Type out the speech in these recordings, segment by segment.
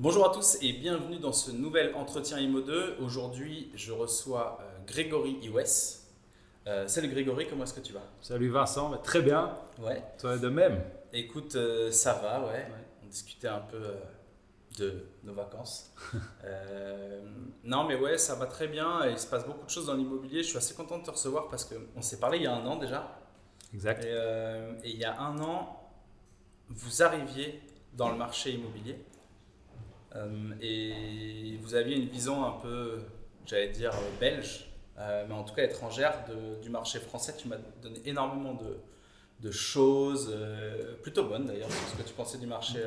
Bonjour à tous et bienvenue dans ce nouvel entretien IMO 2. Aujourd'hui, je reçois Grégory Iwes. Salut Grégory, comment est-ce que tu vas? Salut Vincent, mais très bien, Ouais. toi de même. Écoute, ça va, ouais. On discutait un peu de nos vacances. Non, mais ouais, ça va très bien. Il se passe beaucoup de choses dans l'immobilier. Je suis assez content de te recevoir parce qu'on s'est parlé il y a un an déjà. Exact. Et il y a un an, vous arriviez dans le marché immobilier. Et vous aviez une vision un peu, j'allais dire, belge, mais en tout cas étrangère du marché français. Tu m'as donné énormément de choses, plutôt bonnes d'ailleurs, sur ce que tu pensais du marché,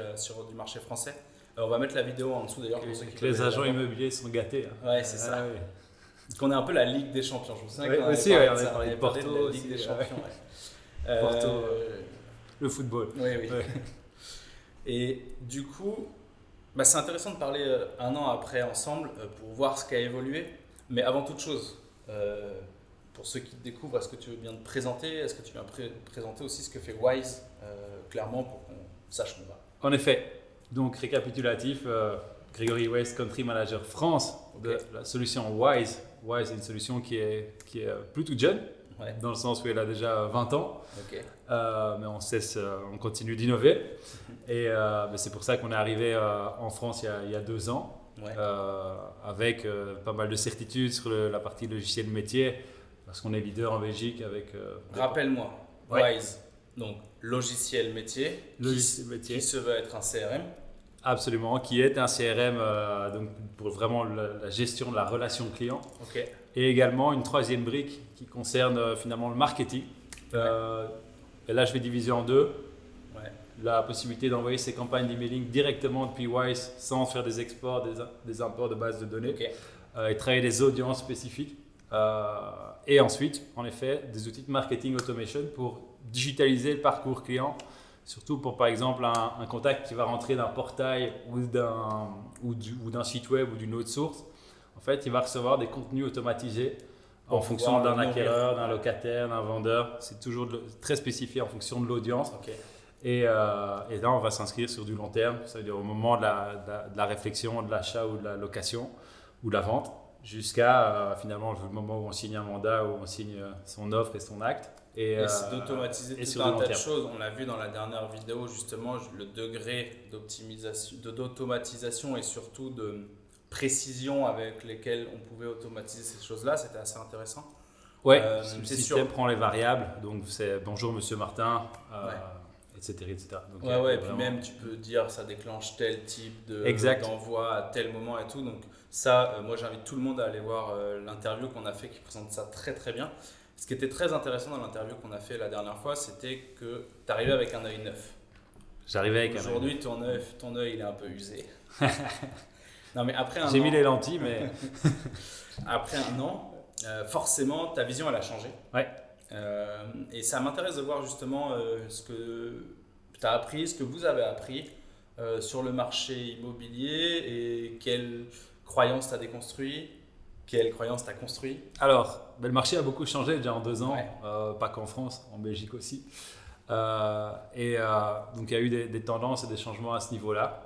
du marché français. On va mettre la vidéo en dessous d'ailleurs pour ceux qui Les veulent agents la voir. immobiliers sont gâtés. Ouais, c'est ça. Ouais. Parce qu'on est un peu la Ligue des Champions. Je me souviens Ouais, qu'on avait aussi, parlé ouais, de on avait ça. parlé de avait parlé Porto de la aussi, Ligue des ouais. Champions. Ouais. Porto, le football. Oui, oui. Ouais. Et du coup, c'est intéressant de parler un an après ensemble pour voir ce qui a évolué. Mais avant toute chose, pour ceux qui te découvrent, est-ce que tu veux bien te présenter? Est-ce que tu viens présenter aussi ce que fait Wise, clairement, pour qu'on sache où on va? En effet, donc récapitulatif, Grégory West, Country Manager France de la solution Wise. Wise est une solution qui est plutôt jeune, Ouais. dans le sens où elle a déjà 20 ans. Ok. Mais on continue d'innover. Et c'est pour ça qu'on est arrivé en France il y a 2 ans, Ouais. avec pas mal de certitudes sur la partie logiciel métier, parce qu'on est leader en Belgique avec... Rappelle-moi, Ouais. Wise, donc logiciel métier, Logiciel métier. qui se veut être un CRM. Absolument, qui est un CRM donc pour vraiment la gestion de la relation client. Ok. Et également une troisième brique qui concerne finalement le marketing. Et là, je vais diviser en deux. Ouais. La possibilité d'envoyer ces campagnes d'emailing directement depuis Wise sans faire des exports, des imports de bases de données, Ok. et travailler des audiences spécifiques. Et ensuite, en effet, des outils de marketing automation pour digitaliser le parcours client, surtout pour par exemple un contact qui va rentrer d'un portail ou d'un site web ou d'une autre source. En fait, il va recevoir des contenus automatisés en Pour fonction pouvoir d'un le acquéreur, nourrir. d'un locataire, d'un vendeur. C'est toujours très spécifié en fonction de l'audience. Ok. Et là, on va s'inscrire sur du long terme, ça veut dire au moment de la réflexion, de l'achat ou de la location ou de la vente, jusqu'à finalement le moment où on signe un mandat, où on signe son offre et son acte. Et c'est d'automatiser et tout sur un du long tas de terme. choses. On l'a vu dans la dernière vidéo, justement, le degré d'optimisation, d'automatisation et surtout de précision avec lesquelles on pouvait automatiser ces choses-là. C'était assez intéressant. Ouais, Euh, le c'est système sûr. prend les variables, donc c'est bonjour monsieur Martin, Ouais. etc., etc. Donc, Ouais, et puis vraiment- même tu peux dire ça déclenche tel type Exact. d'envoi à tel moment et tout. Donc ça, moi j'invite tout le monde à aller voir l'interview qu'on a fait qui présente ça très très bien. Ce qui était très intéressant dans l'interview qu'on a fait la dernière fois, c'était que tu arrivais avec un œil neuf. J'arrivais avec Aujourd'hui, ton œil il est un peu usé. Non, mais après un J'ai an, mis les lentilles, mais après un an, forcément, ta vision elle a changé. ouais. Et ça m'intéresse de voir justement ce que tu as appris, ce que vous avez appris sur le marché immobilier et quelles croyances tu as déconstruit, quelles croyances tu as construit. Alors, le marché a beaucoup changé déjà en 2 ans, Ouais. pas qu'en France, en Belgique aussi. Donc il y a eu des tendances et des changements à ce niveau-là.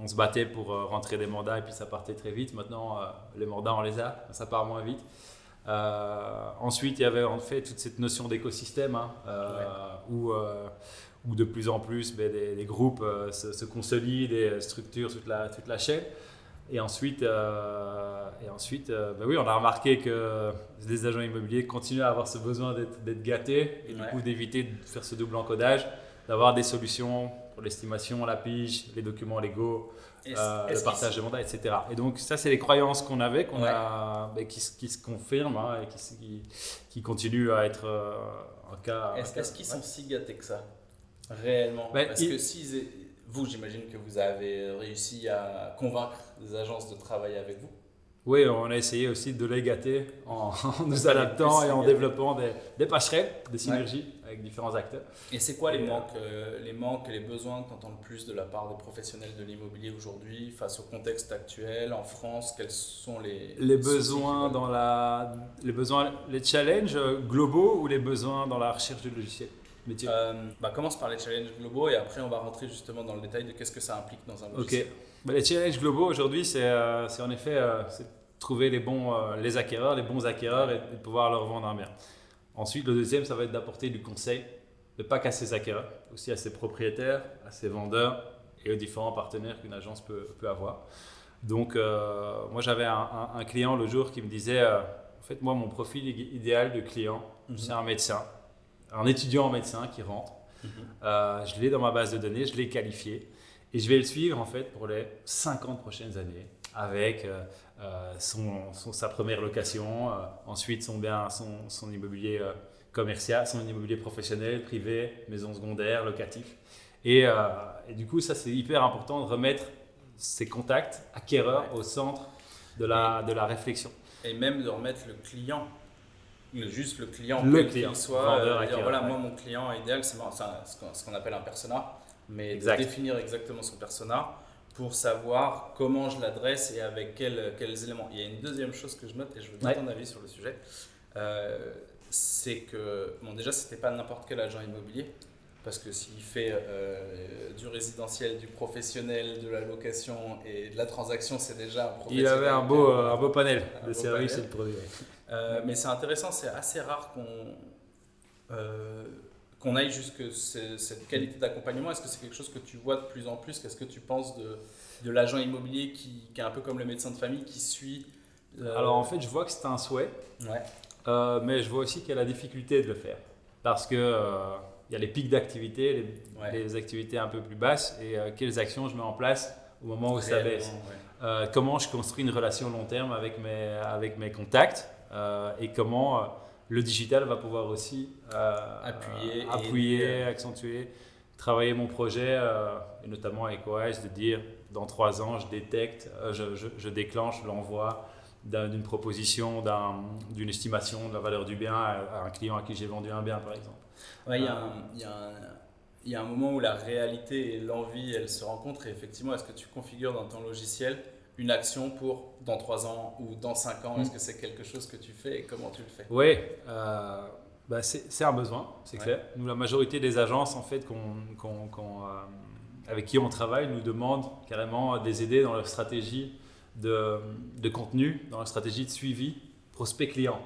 On se battait pour rentrer des mandats et puis ça partait très vite. Maintenant, les mandats, on les a, ça part moins vite. Ensuite, il y avait en fait toute cette notion d'écosystème où de plus en plus des groupes se consolident et structurent toute la chaîne. Et ensuite, oui, on a remarqué que les agents immobiliers continuent à avoir ce besoin d'être gâtés et du coup d'éviter de faire ce double encodage, d'avoir des solutions pour l'estimation, la pige, les documents légaux, le partage de mandats, etc. Et donc ça, c'est les croyances qu'on avait, qui se confirment et qui continuent à être un cas. Est-ce qu'ils sont si gâtés que ça, réellement? Parce que vous, j'imagine que vous avez réussi à convaincre des agences de travailler avec vous. Oui, on a essayé aussi de les gâter en nous adaptant et en développant des passerelles, des synergies avec différents acteurs. Et c'est quoi les manques et les besoins que tu entends le plus de la part des professionnels de l'immobilier aujourd'hui face au contexte actuel en France? Quels sont les besoins les challenges globaux ou les besoins dans la recherche du logiciel? métier. Commence par les challenges globaux et après on va rentrer justement dans le détail de qu'est-ce que ça implique dans un logiciel. Ok. Les challenges globaux aujourd'hui, c'est en effet c'est trouver les bons les acquéreurs, les bons acquéreurs et de pouvoir leur vendre un bien. Ensuite, le deuxième, ça va être d'apporter du conseil, mais pas qu'à ses acquéreurs, aussi à ses propriétaires, à ses vendeurs et aux différents partenaires qu'une agence peut avoir. Donc, moi, j'avais un client le jour qui me disait, en fait, moi, mon profil idéal de client, c'est un médecin, un étudiant en médecin qui rentre. Je l'ai dans ma base de données, je l'ai qualifié et je vais le suivre, en fait, pour les 50 prochaines années avec sa première location, ensuite son immobilier commercial, son immobilier professionnel, privé, maison secondaire, locatif. Et du coup, ça, c'est hyper important de remettre ces contacts acquéreurs au centre de la réflexion. Et même de remettre le client, juste le client, qu'il soit vendeur, acquéreur, voilà, moi mon client idéal, c'est ce qu'on appelle un persona, mais de définir exactement son persona pour savoir comment je l'adresse et avec quels éléments. Il y a une deuxième chose que je note et je veux bien ton avis sur le sujet. C'est que, déjà, c'était pas n'importe quel agent immobilier, parce que s'il fait du résidentiel, du professionnel, de la location et de la transaction, c'est déjà un professionnel. Il avait un beau panel de services et de produits. Mais c'est intéressant, c'est assez rare qu'on aille jusque cette qualité d'accompagnement. Est-ce que c'est quelque chose que tu vois de plus en plus? Qu'est-ce que tu penses de l'agent immobilier qui est un peu comme le médecin de famille qui suit Alors en fait, je vois que c'est un souhait, mais je vois aussi qu'il y a la difficulté de le faire parce que il y a les pics d'activité, les activités un peu plus basses et quelles actions je mets en place au moment où ça baisse. Comment je construis une relation long terme avec mes contacts et comment le digital va pouvoir aussi appuyer, accentuer, travailler mon projet, et notamment avec OAS, de dire dans 3 ans, je détecte, je déclenche l'envoi d'une proposition, d'une estimation de la valeur du bien à un client à qui j'ai vendu un bien, par exemple. Il y a un moment où la réalité et l'envie, elles se rencontrent et effectivement, est-ce que tu configures dans ton logiciel une action pour dans 3 ans ou dans 5 ans? Est-ce que c'est quelque chose que tu fais et comment tu le fais? Oui, c'est un besoin, c'est clair. Nous, la majorité des agences en fait, avec qui on travaille nous demandent carrément de les aider dans leur stratégie de contenu, dans leur stratégie de suivi prospect client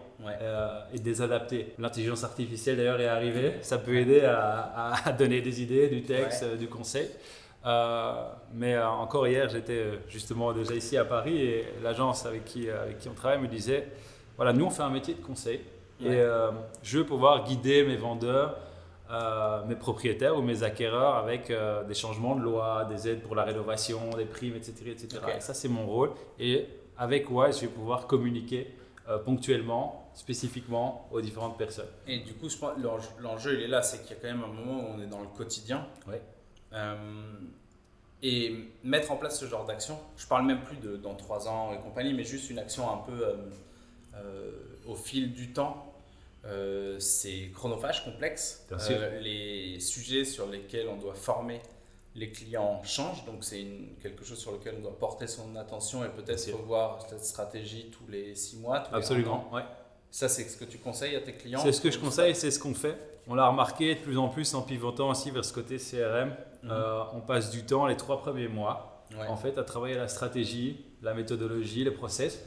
et de les adapter. L'intelligence artificielle d'ailleurs est arrivée, ça peut aider à donner des idées, du texte, du conseil. Mais encore hier, j'étais justement déjà ici à Paris et l'agence avec qui on travaille me disait, voilà, nous on fait un métier de conseil et je veux pouvoir guider mes vendeurs, mes propriétaires ou mes acquéreurs avec des changements de loi, des aides pour la rénovation, des primes, etc. Et ça, c'est mon rôle. Et avec Wise, je vais pouvoir communiquer ponctuellement, spécifiquement aux différentes personnes. Et du coup, je pense l'enjeu, il est là, c'est qu'il y a quand même un moment où on est dans le quotidien. Et mettre en place ce genre d'action, je parle même plus de dans 3 ans et compagnie, mais juste une action un peu au fil du temps. C'est chronophage, complexe. Les sujets sur lesquels on doit former les clients changent, donc c'est quelque chose sur lequel on doit porter son attention et peut-être revoir cette stratégie tous les 6 mois. Absolument, ouais. Ça, c'est ce que tu conseilles à tes clients? C'est ce que je conseille, c'est ce qu'on fait. On l'a remarqué de plus en plus en pivotant aussi vers ce côté CRM. On passe du temps, les 3 premiers mois, en fait, à travailler la stratégie, la méthodologie, les process,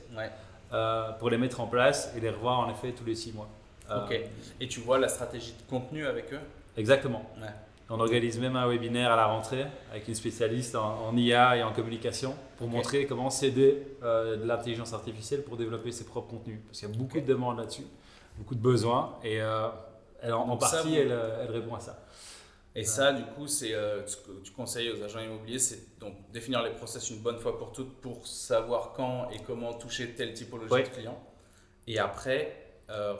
pour les mettre en place et les revoir en effet tous les 6 mois. Ok. Et tu vois la stratégie de contenu avec eux? Exactement. On organise même un webinaire à la rentrée avec une spécialiste en IA et en communication pour montrer comment s'aider de l'intelligence artificielle pour développer ses propres contenus. Parce qu'il y a beaucoup de demandes là-dessus, beaucoup de besoins et en partie, elle répond à ça. Et ça, du coup, c'est ce que tu conseilles aux agents immobiliers, c'est donc définir les process une bonne fois pour toutes pour savoir quand et comment toucher telle typologie de client. Et après,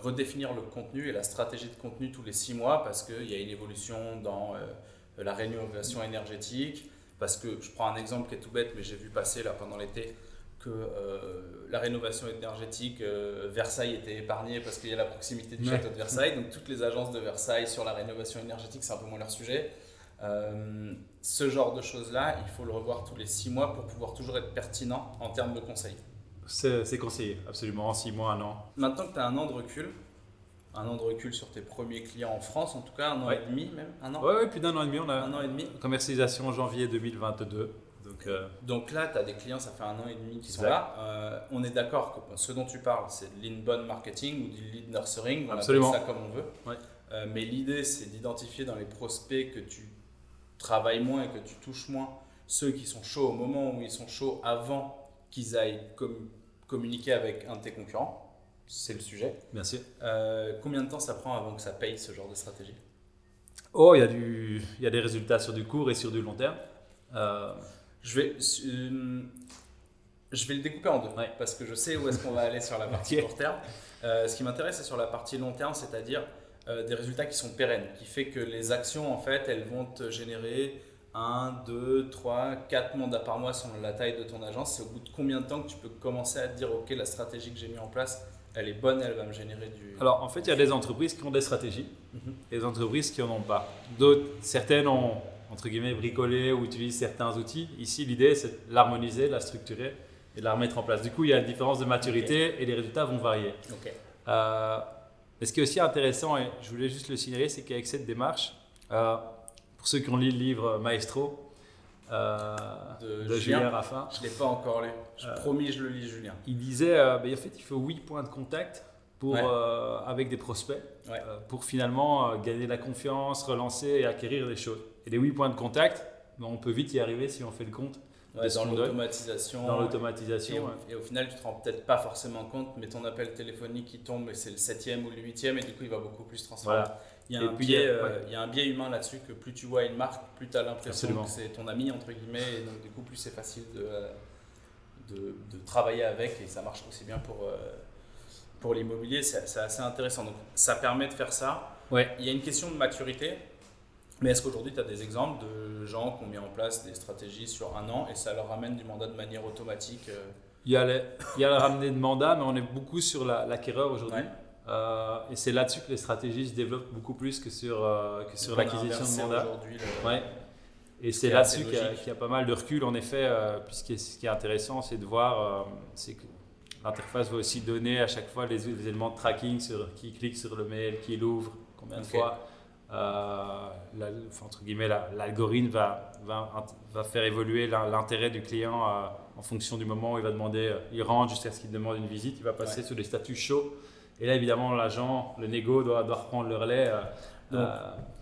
redéfinir le contenu et la stratégie de contenu tous les 6 mois parce qu'il y a une évolution dans la rénovation énergétique. Parce que je prends un exemple qui est tout bête, mais j'ai vu passer là pendant l'été que la rénovation énergétique, Versailles était épargnée parce qu'il y a la proximité du château de Versailles. Donc toutes les agences de Versailles sur la rénovation énergétique, c'est un peu moins leur sujet. Ce genre de choses-là, il faut le revoir tous les 6 mois pour pouvoir toujours être pertinent en termes de conseils. C'est conseillé, absolument, 6 mois, 1 an. Maintenant que tu as 1 an de recul, un an de recul sur tes premiers clients en France, en tout cas, un an et demi même, un an. Ouais, plus d'1 an et demi. On a un an et demi. Commercialisation en janvier 2022. Donc là, tu as des clients, ça fait un an et demi qui sont là. On est d'accord que ce dont tu parles, c'est de l'inbound marketing ou du lead nurturing, on appelle ça comme on veut. Ouais. Mais l'idée, c'est d'identifier dans les prospects que tu travailles moins et que tu touches moins ceux qui sont chauds au moment où ils sont chauds avant qu'ils aillent communiquer avec un de tes concurrents. C'est le sujet. Bien sûr. Combien de temps ça prend avant que ça paye ce genre de stratégie? Il y a des résultats sur du court et sur du long terme. Je vais le découper en deux parce que je sais où est-ce qu'on va aller sur la partie court terme. Ce qui m'intéresse, c'est sur la partie long terme, c'est-à-dire des résultats qui sont pérennes, qui fait que les actions, en fait, elles vont te générer 1, 2, 3, 4 mandats par mois selon la taille de ton agence. C'est au bout de combien de temps que tu peux commencer à te dire ok, la stratégie que j'ai mise en place, elle est bonne, elle va me générer du... Alors en fait, il y a des entreprises qui ont des stratégies et des entreprises qui n'en ont pas. Certaines ont entre guillemets bricolé ou utilisent certains outils. Ici, l'idée, c'est de l'harmoniser, de la structurer et de la remettre en place. Du coup, il y a une différence de maturité et les résultats vont varier. Mais ce qui est aussi intéressant, et je voulais juste le signaler, c'est qu'avec cette démarche, pour ceux qui ont lu le livre Maestro de Julien Raffin, je ne l'ai pas encore lu. Promis, je le lis, Julien. Il disait en fait, il faut 8 points de contact avec des prospects pour finalement gagner la confiance, relancer et acquérir des choses. Et les 8 points de contact, on peut vite y arriver si on fait le compte. Dans l'automatisation. Et au final, tu ne te rends peut-être pas forcément compte, mais ton appel téléphonique qui tombe, c'est le 7e ou le 8e, et du coup, il va beaucoup plus se transformer. Voilà. Il y a un biais humain là-dessus, que plus tu vois une marque, plus tu as l'impression que c'est ton ami, entre guillemets, et donc du coup, plus c'est facile de travailler avec, et ça marche aussi bien pour l'immobilier. C'est assez intéressant. Donc, ça permet de faire ça. Ouais. Il y a une question de maturité. Mais est-ce qu'aujourd'hui, tu as des exemples de gens qui ont mis en place des stratégies sur un an et ça leur ramène du mandat de manière automatique? Il y a le ramener de mandat, mais on est beaucoup sur l'acquéreur aujourd'hui. Et c'est là-dessus que les stratégies se développent beaucoup plus que sur l'acquisition de mandat. Et c'est là-dessus qu'il y a pas mal de recul, en effet, puisque ce qui est intéressant, c'est de voir c'est que l'interface va aussi donner à chaque fois les éléments de tracking sur qui clique sur le mail, qui l'ouvre, combien de fois. Entre guillemets, l'algorithme va faire évoluer l'intérêt du client en fonction du moment où il va demander, il rentre jusqu'à ce qu'il demande une visite, il va passer sur des statuts chauds. Et là, évidemment, l'agent, le négo doit reprendre le relais. Donc,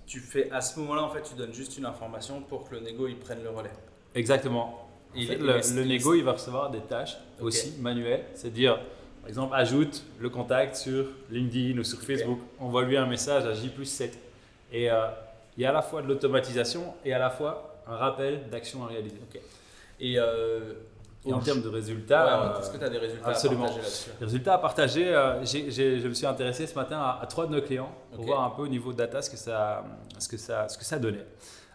tu fais à ce moment-là, en fait, tu donnes juste une information pour que le négo il prenne le relais. Exactement. En fait, le négo, il va recevoir des tâches aussi manuelles, c'est-à-dire, par exemple, ajoute le contact sur LinkedIn ou sur Facebook, envoie-lui un message à J+7. Et il y a à la fois de l'automatisation et à la fois un rappel d'action à réaliser. Et en termes de résultats, est-ce que tu as des résultats absolument. À partager là-dessus? Les résultats à partager, je me suis intéressé ce matin à 3 de nos clients pour voir un peu au niveau de data ce que ça donnait.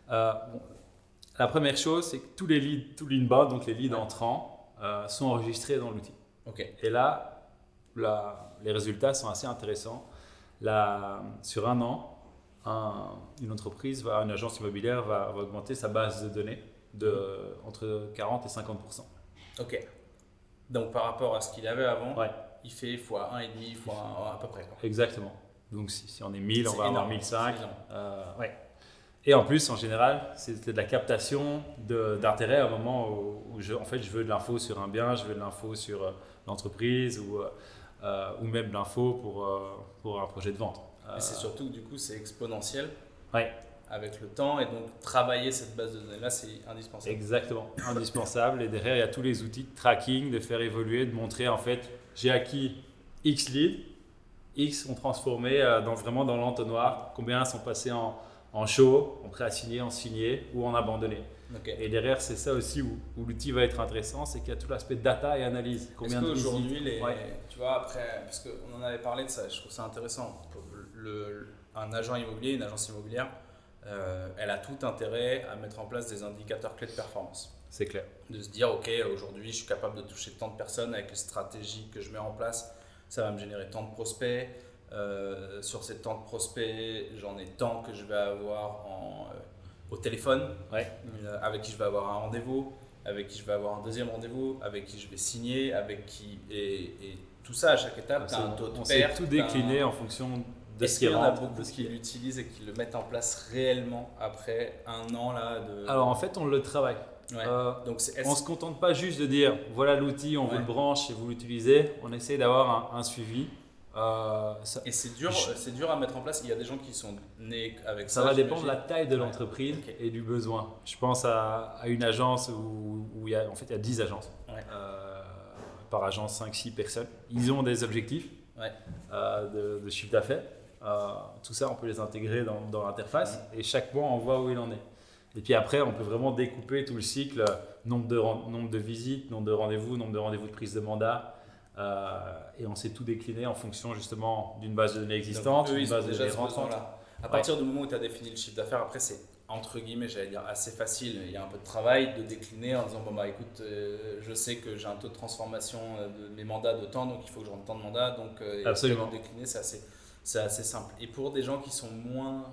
La première chose, c'est que tous les leads, tout l'inbound, donc les leads entrants, sont enregistrés dans l'outil. Et là, les résultats sont assez intéressants. Sur un an, une entreprise, une agence immobilière va augmenter sa base de données entre 40 et 50%. Donc par rapport à ce qu'il avait avant, il fait fois 1,5, fois 1 à peu près. Exactement. Donc si on est 1000, on va avoir 1005. Et en plus, en général, c'est de la captation d'intérêt à un moment où je veux de l'info sur un bien, je veux de l'info sur l'entreprise ou même de l'info pour un projet de vente. Mais c'est surtout que du coup, c'est exponentiel avec le temps et donc travailler cette base de données-là, c'est indispensable. Exactement, indispensable. Et derrière, il y a tous les outils de tracking, de faire évoluer, de montrer en fait, j'ai acquis X leads, X ont transformé vraiment dans l'entonnoir, combien sont passés en show, en prêt à signer, en signé ou en abandonné. Et derrière, c'est ça aussi où l'outil va être intéressant, c'est qu'il y a tout l'aspect data et analyse. Est-ce qu'aujourd'hui, tu vois, après, parce qu'on en avait parlé de ça, je trouve ça intéressant. Un agent immobilier, une agence immobilière, elle a tout intérêt à mettre en place des indicateurs clés de performance. C'est clair. De se dire, ok, aujourd'hui, je suis capable de toucher tant de personnes avec les stratégies que je mets en place, ça va me générer tant de prospects. Sur ces tant de prospects, j'en ai tant que je vais avoir au téléphone, avec qui je vais avoir un rendez-vous, avec qui je vais avoir un deuxième rendez-vous, avec qui je vais signer, et tout ça à chaque étape, tu as un taux de perte. On s'est tout décliné en fonction de Est-ce ce qui qu'il y en a rentre. beaucoup qui l'utilisent et qui le mettent en place réellement après un an là Alors en fait, on le travaille. Ouais. Donc On ne se contente pas juste de dire voilà l'outil, on vous le branche et vous l'utilisez. On essaie d'avoir un suivi. Et c'est dur à mettre en place. Il y a des gens qui sont nés avec ça. Ça va dépendre de la taille de l'entreprise Ok. et du besoin. Je pense à une agence où il y a 10 agences. Ouais. Par agence, 5-6 personnes. Ils ont des objectifs de chiffre d'affaires. Tout ça, on peut les intégrer dans l'interface et chaque mois, on voit où il en est. Et puis après, on peut vraiment découper tout le cycle, nombre de visites, nombre de rendez-vous de prise de mandat. Et on sait tout décliner en fonction justement d'une base de données existante, Donc, eux, d'une ils ont base de déjà données ce rentrante. besoin-là. À partir du moment où tu as défini le chiffre d'affaires, après c'est entre guillemets, j'allais dire assez facile. Il y a un peu de travail de décliner en disant bon bah écoute, je sais que j'ai un taux de transformation de mes mandats de temps, donc il faut que je rentre tant de mandats. Donc Absolument. de décliner, c'est assez simple. Et pour des gens qui sont moins,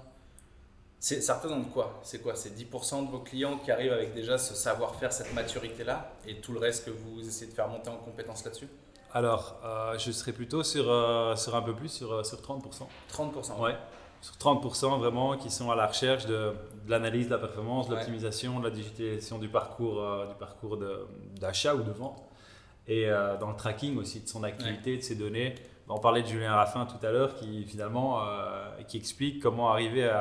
ça représente quoi? C'est 10% de vos clients qui arrivent avec déjà ce savoir-faire, cette maturité-là, et tout le reste que vous essayez de faire monter en compétences là-dessus? Alors, je serais plutôt sur un peu plus, sur 30%. 30%. Ouais, sur 30% vraiment qui sont à la recherche de l'analyse de la performance, de l'optimisation, de la digitalisation du parcours d'achat ou de vente. Et dans le tracking aussi de son activité, de ses données. On parlait de Julien Raffin tout à l'heure qui finalement qui explique comment arriver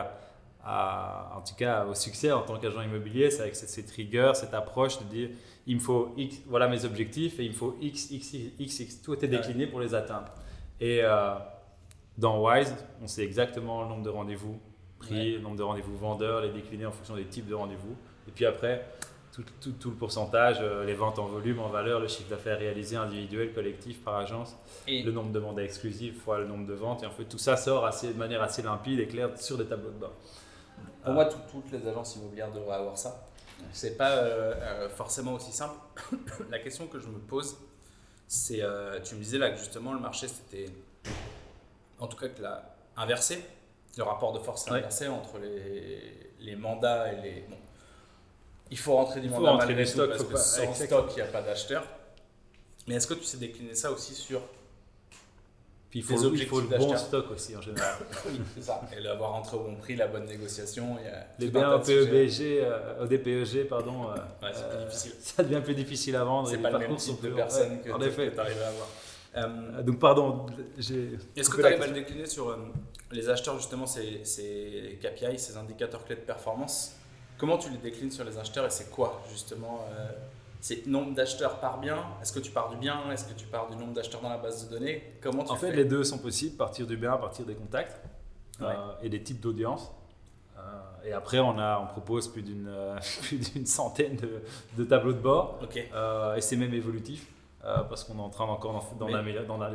en tout cas au succès en tant qu'agent immobilier, c'est avec cette rigueur, cette approche de dire il me faut X, voilà mes objectifs et il me faut X, tout est décliné pour les atteindre. Et dans Wise, on sait exactement le nombre de rendez-vous pris, le nombre de rendez-vous vendeurs, les décliner en fonction des types de rendez-vous. Et puis après, tout le pourcentage, les ventes en volume, en valeur, le chiffre d'affaires réalisé individuel, collectif, par agence, et le nombre de mandats exclusifs fois le nombre de ventes. Et en fait, tout ça sort de manière assez limpide et claire sur des tableaux de bord. Pour moi, toutes les agences immobilières devraient avoir ça. C'est pas forcément aussi simple. La question que je me pose, c'est, tu me disais là que justement le marché c'était, en tout cas que inversé, le rapport de force inversé entre les mandats et les. Bon, il faut rentrer du mandat malgré tout parce que sans stock il n'y a pas d'acheteur. Mais est-ce que tu sais décliner ça aussi sur il faut le bon stock aussi en général. Oui, c'est ça. Et l'avoir rentré au bon prix, la bonne négociation. Les biens ODPEG, pardon, c'est plus difficile. Ça devient plus difficile à vendre. C'est pas le même type de personne que tu arrives à avoir. Donc pardon, est-ce que tu arrives à le décliner sur les acheteurs justement, ces KPI, ces indicateurs clés de performance? Comment tu les déclines sur les acheteurs et c'est quoi justement c'est nombre d'acheteurs par bien? Est-ce que tu pars du bien? Est-ce que tu pars du nombre d'acheteurs dans la base de données? Comment tu fais? En fait, les deux sont possibles, partir du bien, à partir des contacts et des types d'audience. Et après, on propose plus d'une centaine de tableaux de bord. Okay. Et c'est même évolutif parce qu'on est en train encore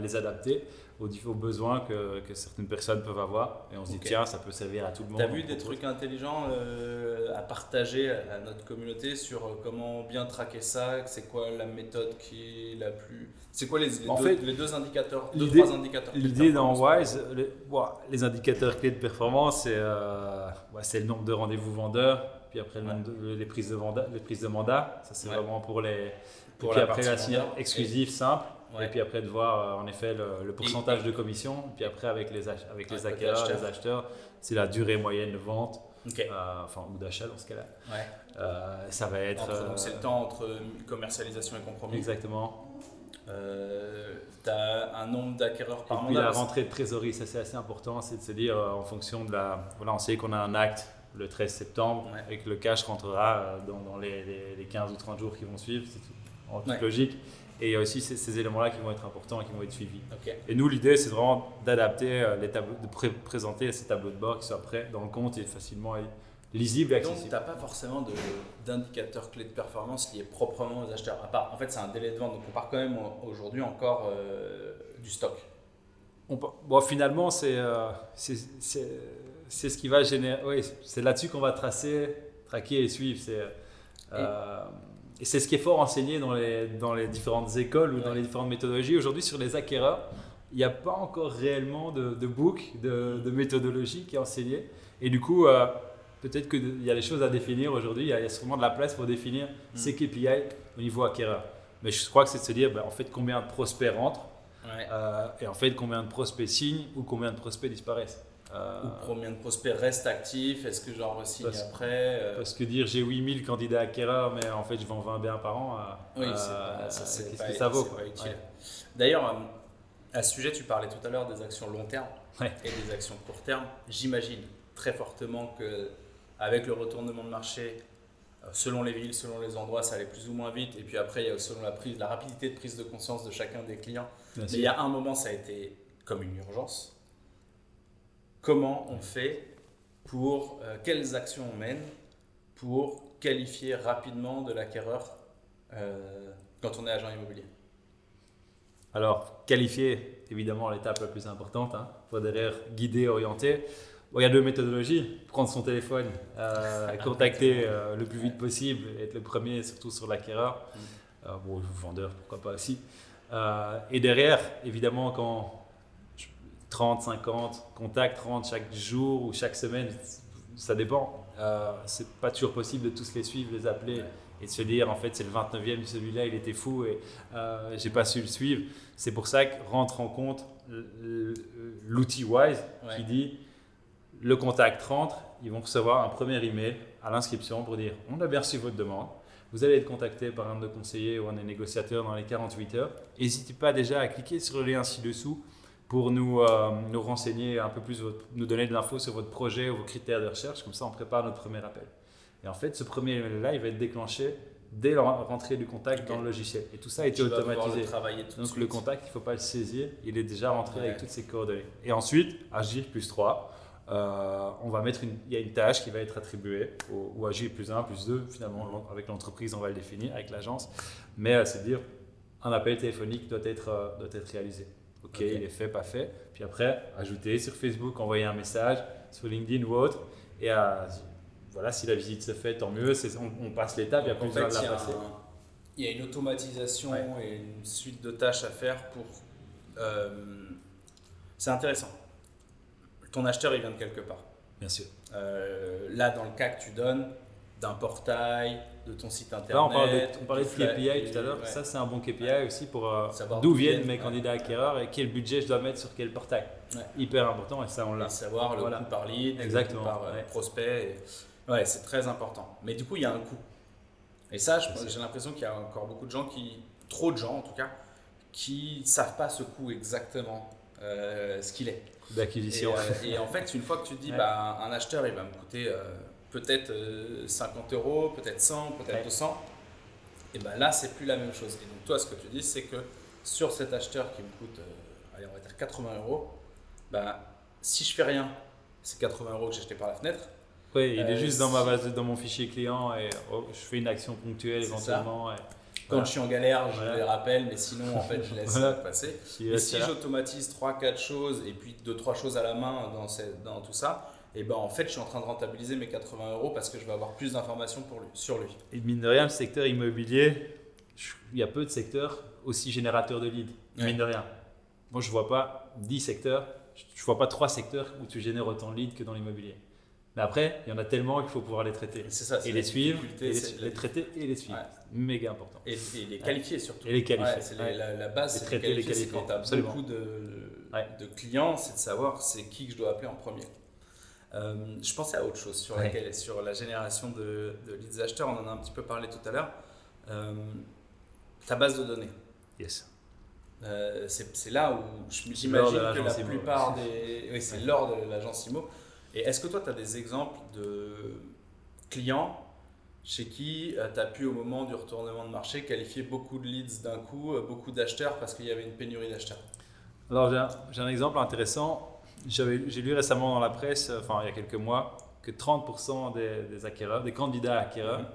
les adapter aux besoins que certaines personnes peuvent avoir. Et on se dit, tiens, ça peut servir à tout le monde. Tu as vu des trucs intelligents à partager à notre communauté sur comment bien traquer ça? C'est quoi la méthode qui est la plus. C'est quoi les deux indicateurs, trois indicateurs? L'idée dans Wise, les indicateurs clés de performance, c'est le nombre de rendez-vous vendeurs, puis après les prises de mandat. Ça, c'est vraiment pour les. Et puis après, la signale exclusive, simple. Et puis après, de voir en effet le pourcentage de commission. Et puis après, avec les acquéreurs, les acheteurs, c'est la durée moyenne de vente, ou d'achat dans ce cas-là. Ça va être. Donc c'est le temps entre commercialisation et compromis. Exactement. Tu as un nombre d'acquéreurs par mandat. Et puis la rentrée de trésorerie, ça c'est assez important, c'est de se dire en fonction de on sait qu'on a un acte le 13 septembre et que le cash rentrera dans les 15 ou 30 jours qui vont suivre, c'est en toute logique. Et il y a aussi ces éléments-là qui vont être importants, qui vont être suivis. Et nous, l'idée, c'est vraiment d'adapter les tableaux, de présenter ces tableaux de bord qui soient prêts dans le compte et facilement lisibles et accessibles. Donc, tu n'as pas forcément d'indicateurs clés de performance liés proprement aux acheteurs. En fait, c'est un délai de vente. Donc, on part quand même aujourd'hui encore du stock. Finalement, c'est ce qui va générer. Oui, c'est là-dessus qu'on va traquer et suivre. Et c'est ce qui est fort enseigné dans les différentes écoles ou dans les différentes méthodologies. Aujourd'hui, sur les acquéreurs, il n'y a pas encore réellement de book, de méthodologie qui est enseignée. Et du coup, peut-être qu'il y a des choses à définir aujourd'hui. Il y a sûrement de la place pour définir ces KPI au niveau acquéreur. Mais je crois que c'est de se dire, en fait, combien de prospects rentrent Ouais. Et en fait, combien de prospects signent ou combien de prospects disparaissent. Ou combien de prospects restent actifs, est-ce que j'en re-signe après Parce que dire j'ai 8000 candidats acquéreurs, mais en fait je vends 20 biens par an, Oui, c'est qu'est-ce que ça vaut, c'est quoi. pas utile. Ouais. D'ailleurs, à ce sujet, tu parlais tout à l'heure des actions long terme Ouais. et des actions court terme. J'imagine très fortement qu'avec le retournement de marché, selon les villes, selon les endroits, ça allait plus ou moins vite. Et puis après, il y a selon la rapidité de prise de conscience de chacun des clients. Bien Mais sûr. il y a un moment, ça a été comme une urgence. Comment on fait pour, quelles actions on mène pour qualifier rapidement de l'acquéreur quand on est agent immobilier? Alors, qualifier, évidemment, l'étape la plus importante. Faut derrière guider, orienter. Bon, il y a 2 méthodologies. Prendre son téléphone, contacter le plus vite possible, être le premier, surtout sur l'acquéreur. Bon, le vendeur, pourquoi pas aussi. Et derrière, évidemment, quand 30, 50 contacts, 30 chaque jour ou chaque semaine, ça dépend. C'est pas toujours possible de tous les suivre, les appeler. Ouais. Et de se dire, en fait, c'est le 29e, celui-là, il était fou et j'ai pas su le suivre. C'est pour ça que rentre en compte l'outil Wise qui dit le contact rentre, ils vont recevoir un premier email à l'inscription pour dire on a bien reçu votre demande, vous allez être contacté par un de nos conseillers ou un des négociateurs dans les 48 heures. N'hésitez pas déjà à cliquer sur le lien ci-dessous pour nous renseigner un peu plus, nous donner de l'info sur votre projet ou vos critères de recherche, comme ça on prépare notre premier appel. Et en fait, ce premier email-là, il va être déclenché dès la rentrée du contact dans le logiciel. Et tout ça a été automatisé. Donc le contact, il ne faut pas le saisir, il est déjà rentré avec toutes ses coordonnées. Et ensuite, Agir plus 3, on va mettre il y a une tâche qui va être attribuée, ou Agir plus 1, plus 2, finalement, avec l'entreprise, on va le définir, avec l'agence. Mais c'est dire, un appel téléphonique doit être réalisé. Ok, il est fait, pas fait. Puis après, ajouter sur Facebook, envoyer un message, sur LinkedIn ou autre, et voilà, si la visite se fait, tant mieux, on passe l'étape, il n'y a plus besoin de la passer. Il y a une automatisation et une suite de tâches à faire pour... c'est intéressant. Ton acheteur, il vient de quelque part. Bien sûr. Là, dans le cas que tu donnes, d'un portail, de ton site internet... Là, on parlait de KPI tout à l'heure. Ouais. Ça, c'est un bon KPI aussi pour d'où viennent mes candidats acquéreurs et quel budget je dois mettre sur quel portail. Ouais. Hyper important et ça, on l'a. Et savoir le coût par lead, exactement, le coût par prospect. Ouais, c'est très important. Mais du coup, il y a un coût. Et ça, j'ai l'impression qu'il y a encore beaucoup de gens trop de gens en tout cas, qui ne savent pas ce coût exactement, ce qu'il est. D'acquisition. Et en fait, une fois que tu te dis, un acheteur, il va me coûter peut-être 50 €, peut-être 100, peut-être 200, et ben là, c'est plus la même chose. Et donc, toi, ce que tu dis, c'est que sur cet acheteur qui me coûte, allez, on va dire 80 €, si je fais rien, c'est 80 € que j'ai jeté par la fenêtre. Oui, il est juste dans ma base, dans mon fichier client et je fais une action ponctuelle éventuellement. Quand je suis en galère, je les rappelle, mais sinon, en fait, je laisse passer. Et si j'automatise 3-4 choses et puis 2-3 choses à la main dans tout ça, et ben en fait, je suis en train de rentabiliser mes 80 € parce que je vais avoir plus d'informations sur lui. Et mine de rien, le secteur immobilier, il y a peu de secteurs aussi générateurs de leads. Mine de rien. Moi, je ne vois pas 10 secteurs, je ne vois pas 3 secteurs où tu génères autant de leads que dans l'immobilier. Mais après, il y en a et qu'il faut pouvoir les traiter. C'est ça, et les suivre, les traiter et les suivre. Méga important. Et les qualifier surtout. Et les qualifier. La base, c'est traiter, les qualifier. Quand tu as beaucoup de clients, c'est de savoir c'est qui que je dois appeler en premier. Je pensais à autre chose sur la génération de leads acheteurs. On en a un petit peu parlé tout à l'heure. Ta base de données. Yes. C'est là où j'imagine que la plupart des... Oui, c'est l'or de l'agence IMO. Et est-ce que toi, tu as des exemples de clients chez qui tu as pu, au moment du retournement de marché, qualifier beaucoup de leads d'un coup, beaucoup d'acheteurs parce qu'il y avait une pénurie d'acheteurs? Alors, j'ai un exemple intéressant. J'ai lu récemment dans la presse, il y a quelques mois, que 30% des acquéreurs, des candidats acquéreurs,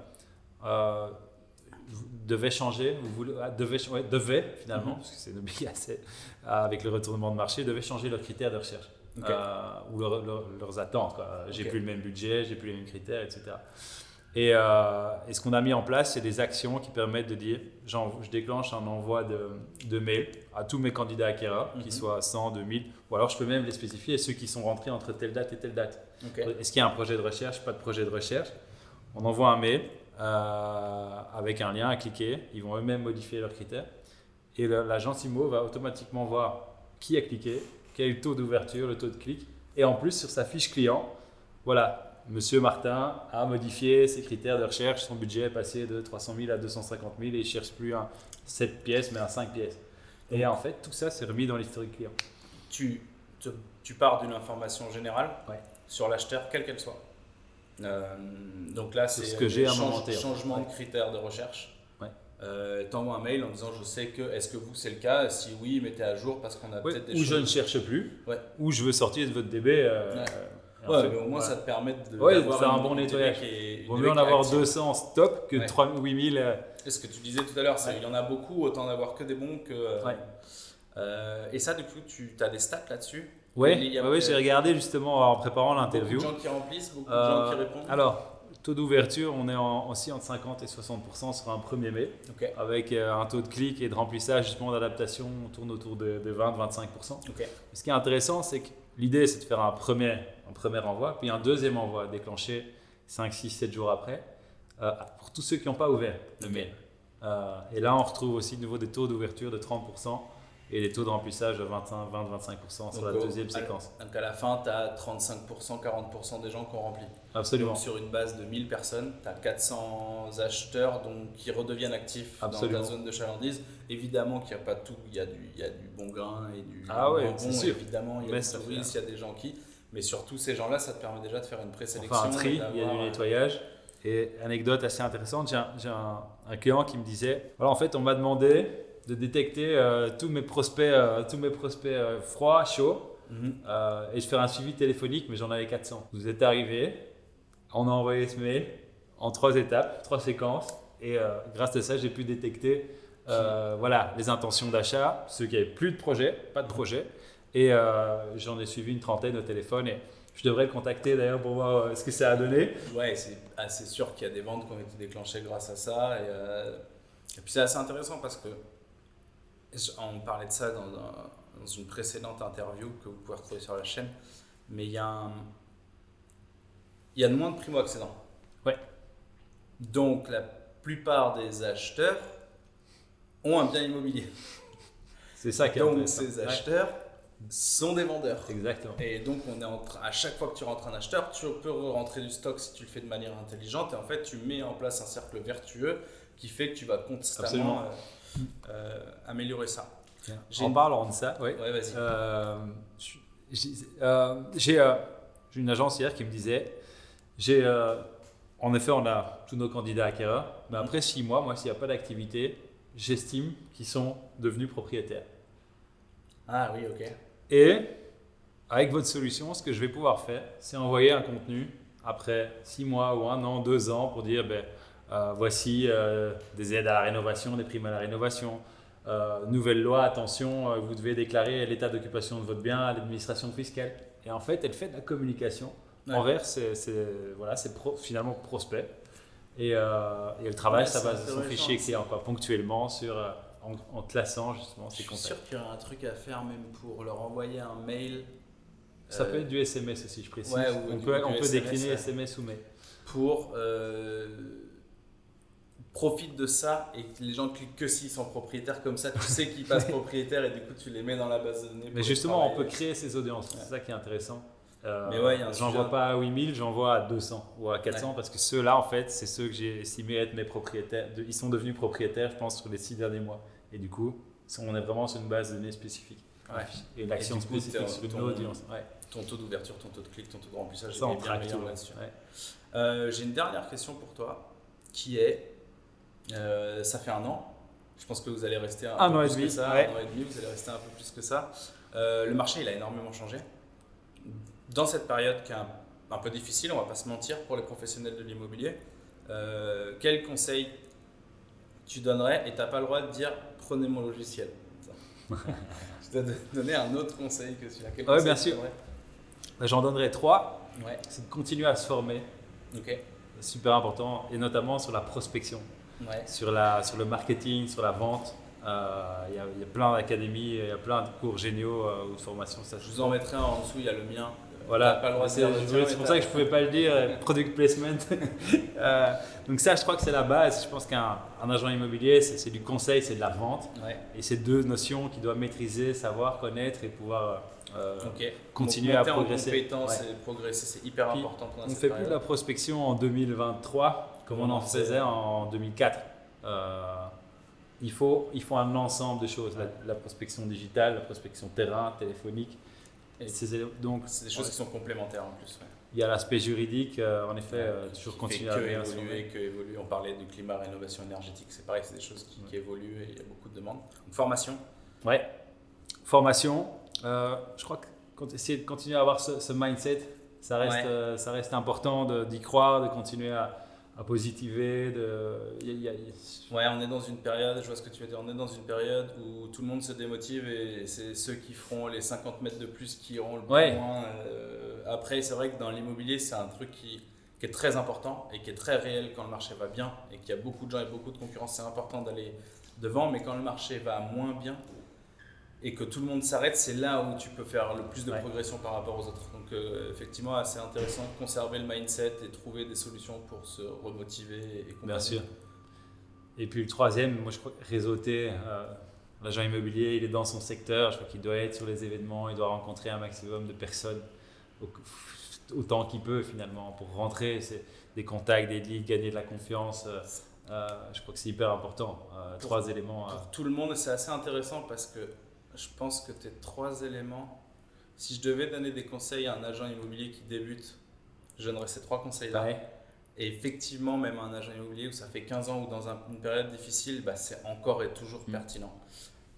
devaient changer, devaient finalement, parce que c'est une obligation avec le retournement de marché, devaient changer leurs critères de recherche. Ou leurs attentes. J'ai plus le même budget, j'ai plus les mêmes critères, etc. Et ce qu'on a mis en place, c'est des actions qui permettent de dire, je déclenche un envoi de mail à tous mes candidats acquéreurs, qu'ils soient 100, 2000, ou alors je peux même les spécifier, ceux qui sont rentrés entre telle date et telle date. Est-ce qu'il y a un projet de recherche, pas de projet de recherche? On envoie un mail avec un lien à cliquer, ils vont eux-mêmes modifier leurs critères. Et l'agence IMO va automatiquement voir qui a cliqué, quel est le taux d'ouverture, le taux de clic. Et en plus, sur sa fiche client, voilà, Monsieur Martin a modifié ses critères de recherche, son budget est passé de 300 000 à 250 000 et il ne cherche plus un 7 pièces mais un 5 pièces. Et en fait, tout ça, c'est remis dans l'historique client. Tu pars d'une information générale Ouais. sur l'acheteur, quelle qu'elle soit. Donc là, c'est ce que j'ai inventé. Changement de critères de recherche. Ouais. T'envoies un mail en disant je sais que, est-ce que vous c'est le cas? Si oui, mettez à jour parce qu'on a Ouais, peut-être des ou choses. je ne cherche plus, Ouais. ou je veux sortir de votre DB. Ouais, mais au moins ça te permet de de faire un bon nettoyage. Il vaut mieux en avoir 200 en stock que 8000. C'est ce que tu disais tout à l'heure, il y en a beaucoup, autant d'avoir que des bons que. Et ça, du coup, tu as des stats là-dessus? Oui, j'ai regardé justement en préparant l'interview. Beaucoup de gens qui remplissent, beaucoup de gens qui répondent. Alors, taux d'ouverture, on est aussi entre 50 et 60% sur un 1er mai, avec un taux de clic et de remplissage, justement d'adaptation, on tourne autour de 20-25%. Ce qui est intéressant, c'est que l'idée, c'est de faire un premier envoi, puis un deuxième envoi déclenché 5, 6, 7 jours après, pour tous ceux qui n'ont pas ouvert le mail. Et là, on retrouve aussi de nouveau des taux d'ouverture de 30%. Et des taux de remplissage de 20-25% sur la deuxième séquence. Donc à la fin, tu as 35%, 40% des gens qui ont rempli. Absolument. Donc sur une base de 1000 personnes, tu as 400 acheteurs qui redeviennent actifs dans ta zone de chalandise. Évidemment qu'il n'y a pas tout, il y a du bon grain et du c'est sûr. Évidemment, il y a des touristes, il y a des gens qui... Mais surtout ces gens-là, ça te permet déjà de faire une présélection. Enfin, un tri, il y a du nettoyage. Et anecdote assez intéressante, j'ai un client qui me disait, voilà, en fait, on m'a demandé de détecter tous mes prospects froids, chauds, et je fais un suivi téléphonique, mais j'en avais 400. Vous êtes arrivé, on a envoyé ce mail en 3 étapes, 3 séquences, et grâce à ça, j'ai pu détecter les intentions d'achat, ceux qui n'avaient plus de projet, pas de projet, et j'en ai suivi une trentaine au téléphone, et je devrais le contacter d'ailleurs pour voir ce que ça a donné. Ouais, c'est assez sûr qu'il y a des ventes qui ont été déclenchées grâce à ça, et puis c'est assez intéressant parce que on parlait de ça dans une précédente interview que vous pouvez retrouver sur la chaîne, mais il y a de moins de primo-accédants. Ouais. Donc la plupart des acheteurs ont un bien immobilier. C'est ça qui est intéressant. Donc ces acheteurs sont des vendeurs. Exactement. Et donc à chaque fois que tu rentres un acheteur, tu peux rentrer du stock si tu le fais de manière intelligente, et en fait tu mets en place un cercle vertueux qui fait que tu vas constamment améliorer ça. En parlant de ça, ouais, vas-y. J'ai une agence hier qui me disait, en effet, on a tous nos candidats acquéreurs, mais après 6 mois, moi, s'il n'y a pas d'activité, j'estime qu'ils sont devenus propriétaires. Ah oui, ok. Et avec votre solution, ce que je vais pouvoir faire, c'est envoyer un contenu après 6 mois ou 1 an, 2 ans pour dire, voici des aides à la rénovation, des primes à la rénovation, nouvelle loi, attention, vous devez déclarer l'état d'occupation de votre bien à l'administration fiscale. Et en fait, elle fait de la communication envers finalement prospect. Et elle travaille sa base de son fichier client, ponctuellement en classant justement ces contacts. Je suis sûr qu'il y aura un truc à faire même pour leur envoyer un mail. Ça peut être du SMS aussi, je précise. Ouais, on peut décliner SMS ou mail. Pour profite de ça et que les gens cliquent que s'ils sont propriétaires, comme ça tu sais qu'ils passent propriétaires et du coup tu les mets dans la base de données. Mais justement, on peut créer ces audiences, c'est ça qui est intéressant. Mais j'en vois pas à 8000, j'en vois à 200 ou à 400 parce que ceux-là, en fait, c'est ceux que j'ai estimés être mes propriétaires. Ils sont devenus propriétaires, je pense, sur les 6 derniers mois. Et du coup, on est vraiment sur une base de données spécifique. Et une action spécifique sur une audience. Ton taux d'ouverture, ton taux de clic, ton taux de remplissage, ça, est bien meilleur là-dessus. J'ai une dernière question pour toi qui est, ça fait 1 an. Je pense que vous allez rester un peu plus que ça. 1 an et demi, vous allez rester un peu plus que ça. Le marché, il a énormément changé. Dans cette période qui est un peu difficile, on va pas se mentir, pour les professionnels de l'immobilier, quel conseil tu donnerais? Et tu n'as pas le droit de dire prenez mon logiciel. Je dois donner un autre conseil que celui-là. Oui, bien sûr. J'en donnerais 3. C'est de continuer à se former. C'est super important, et notamment sur la prospection, sur le marketing, sur la vente. Il y a plein d'académies, il y a plein de cours géniaux ou de formations. Je vous en mettrai en dessous, il y a le mien. Voilà, T'as pas le droit de dire le tien, c'est mais pour ça que je ne pouvais pas le dire, product placement. Donc ça, je crois que c'est la base. Je pense qu'un agent immobilier, c'est du conseil, c'est de la vente. Ouais. Et c'est deux notions qu'il doit maîtriser, savoir, connaître et pouvoir Ok. continuer Donc, à monter en progresser. compétences Ouais. et progresser, c'est hyper Puis, important pendant On ne cette fait plus période. de la prospection en 2023 comme on en faisait en 2004. Il faut un ensemble de choses, la prospection digitale, la prospection terrain, téléphonique. Donc, C'est des choses qui sont complémentaires en plus. Ouais. il y a l'aspect juridique, en effet, toujours Qui continuer fait à que bien évoluer. On parlait du climat, rénovation énergétique, c'est pareil, c'est des choses qui évoluent et il y a beaucoup de demandes. Donc, formation. Ouais. Formation. Je crois que essayer de continuer à avoir ce mindset, ça reste important d'y croire, de continuer à positiver. Ouais, on est dans une période, je vois ce que tu veux dire, on est dans une période où tout le monde se démotive et c'est ceux qui feront les 50 mètres de plus qui iront le plus loin. Après, c'est vrai que dans l'immobilier, c'est un truc qui est très important et qui est très réel quand le marché va bien et qu'il y a beaucoup de gens et beaucoup de concurrence, c'est important d'aller devant, mais quand le marché va moins bien et que tout le monde s'arrête, c'est là où tu peux faire le plus de progression par rapport aux autres. Donc effectivement, c'est intéressant de conserver le mindset et trouver des solutions pour se remotiver et compagnie. Bien sûr. Et puis le troisième, moi je crois que réseauter, l'agent immobilier, il est dans son secteur, je crois qu'il doit être sur les événements, il doit rencontrer un maximum de personnes, autant qu'il peut finalement, pour rentrer, c'est des contacts, des leads, gagner de la confiance. Je crois que c'est hyper important. Trois éléments. Pour tout le monde, et c'est assez intéressant parce que je pense que tes trois éléments, si je devais donner des conseils à un agent immobilier qui débute, je donnerais ces trois conseils-là. Ouais. Et effectivement, même un agent immobilier où ça fait 15 ans ou dans une période difficile, c'est encore et toujours pertinent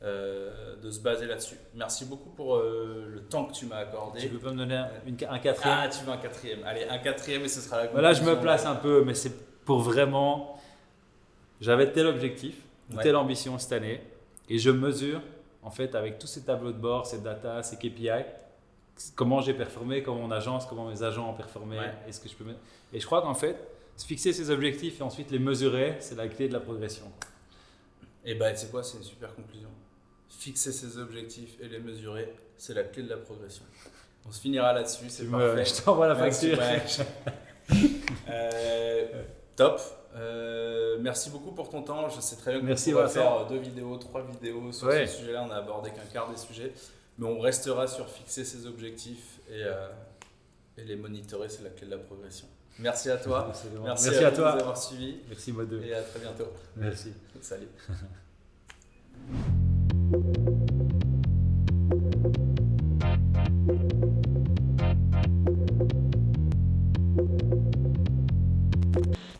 de se baser là-dessus. Merci beaucoup pour le temps que tu m'as accordé. Tu peux pas me donner un quatrième? Ah, tu veux un quatrième. Allez, un quatrième et ce sera la conclusion. Voilà, je me place un peu, mais c'est pour vraiment... J'avais tel objectif, telle ambition cette année, et je mesure, en fait, avec tous ces tableaux de bord, ces data, ces KPI, comment j'ai performé, comment mon agence, comment mes agents ont performé, est-ce que je peux mettre... Et je crois qu'en fait, se fixer ses objectifs et ensuite les mesurer, c'est la clé de la progression. Et tu sais quoi, c'est une super conclusion. Fixer ses objectifs et les mesurer, c'est la clé de la progression. On se finira là-dessus, c'est parfait. Je t'envoie la facture. Top. Merci beaucoup pour ton temps. Je sais très bien qu'on pourra faire 2 vidéos, 3 vidéos sur ce sujet-là. On n'a abordé qu'un quart des sujets. Mais on restera sur fixer ses objectifs et les monitorer, c'est la clé de la progression. Merci à toi. Merci à toi de nous avoir suivis. Merci Mode 2. Et à très bientôt. Merci. Salut.